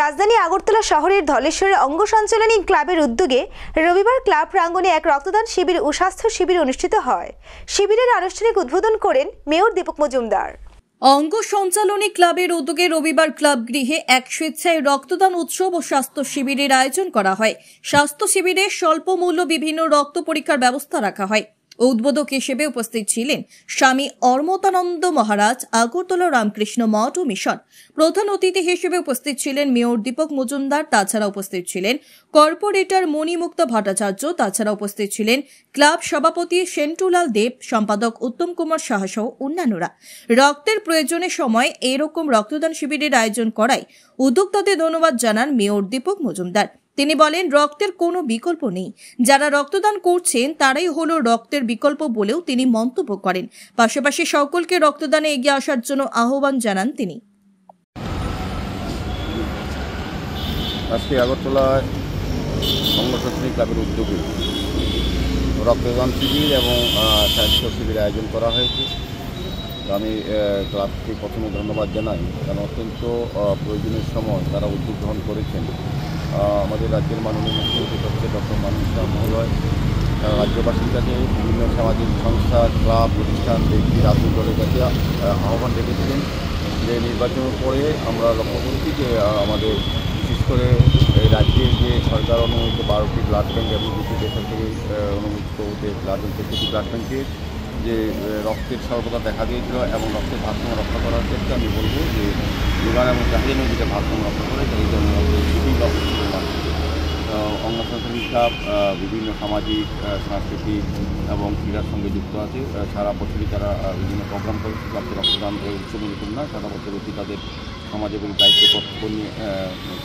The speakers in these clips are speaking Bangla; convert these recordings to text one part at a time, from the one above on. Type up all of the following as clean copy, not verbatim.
রাজধানী আগরতলা শহরের ধলেশ্বরের অঙ্গ সঞ্চালনী ক্লাবের উদ্যোগে রবিবার ক্লাব প্রাঙ্গণে এক রক্তদান শিবির ও স্বাস্থ্য শিবির অনুষ্ঠিত হয়। শিবিরের আনুষ্ঠানিক উদ্বোধন করেন মেয়র দীপক মজুমদার। অঙ্গ সঞ্চালনী ক্লাবের উদ্যোগে রবিবার ক্লাব গৃহে এক স্বেচ্ছায় রক্তদান উৎসব ও স্বাস্থ্য শিবিরের আয়োজন করা হয়। স্বাস্থ্য শিবিরে স্বল্প মূল্য বিভিন্ন রক্ত পরীক্ষার ব্যবস্থা রাখা হয়। উদ্বোধক হিসেবে উপস্থিত ছিলেন স্বামী অর্মতানন্দ মহারাজ, আগরতলা রামকৃষ্ণ মঠ ও মিশন। প্রধান অতিথি হিসেবে উপস্থিত ছিলেন মেয়র দীপক মজুমদার। তাছাড়া উপস্থিত ছিলেন কর্পোরেটর মণিমুক্তা ভট্টাচার্য। তাছাড়া উপস্থিত ছিলেন ক্লাব সভাপতি সেন্টুলাল দেব, সম্পাদক উত্তম কুমার সাহা সহ অন্যান্যরা। রক্তের প্রয়োজনের সময় এরকম রক্তদান শিবিরের আয়োজন করায় উদ্যোক্তাদের ধন্যবাদ জানান মেয়র দীপক মজুমদার। তিনি বলেন, রক্তের কোনো বিকল্প নেই। যারা রক্তদান করছেন তারাই হলো রক্তের বিকল্প বলেও তিনি মন্তব্য করেন। পাশাপাশি সকলকে রক্তদানে এগিয়ে আসার জন্য আহ্বান জানান তিনি। আজকে আগরতলায় অঙ্গ সঞ্চালনী ক্লাবের উদ্যোগে রক্তদান শিবির এবং স্বাস্থ্য শিবির আয়োজন করা হয়েছে। আমি ক্লাবকে প্রথমে ধন্যবাদ জানাই, কারণ অত্যন্ত প্রয়োজনীয় সময় তারা উদ্যোগ গ্রহণ করেছেন। আমাদের রাজ্যের মাননীয় মুখ্যমন্ত্রী হচ্ছে ডক্টর মানিক সাহা মহোদয় রাজ্যবাসীর কাছে বিভিন্ন সামাজিক সংস্থা, ক্লাব, প্রতিষ্ঠান, ব্যক্তি, রাজনৈতিক দলের কাছে আহ্বান রেখেছিলেন যে নির্বাচনের পরে আমরা লক্ষ্য করছি যে আমাদের বিশেষ করে রাজ্যের যে সরকার অনুমোদিত 12টি ব্লাড ব্যাঙ্ক এবং 2টি বেসরকারি অনুমোদিত প্রতি ব্লাড ব্যাঙ্কে যে রক্তের স্বল্পতা দেখা দিয়েছিল এবং রক্তের ভারসাম্য রক্ষা করার ক্ষেত্রে আমি বলবো যে যোগান এবং চাহিদা নদীতে ভারসাম্য রক্ষা করে সেই জন্য বিভিন্ন অঙ্গ সঞ্চালনী ক্লাব বিভিন্ন সামাজিক, সাংস্কৃতিক এবং ক্রীড়ার সঙ্গে যুক্ত আছে। সারা বছরই তারা বিভিন্ন প্রোগ্রাম করে ক্লাবকে রক্তদান উৎসব নতুন না, সারা বছরই তাদের সমাজের দায়িত্ব কর্তব্য নিয়ে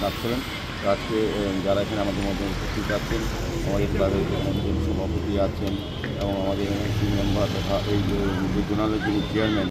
কাজ করেন। আজকে যারা এখানে আমাদের মধ্যে উপস্থিত আছেন, আমাদের ক্লাবের সভাপতি আছেন এবং আমাদের মেম্বার তথা এই রিজিওনালের যিনি চেয়ারম্যান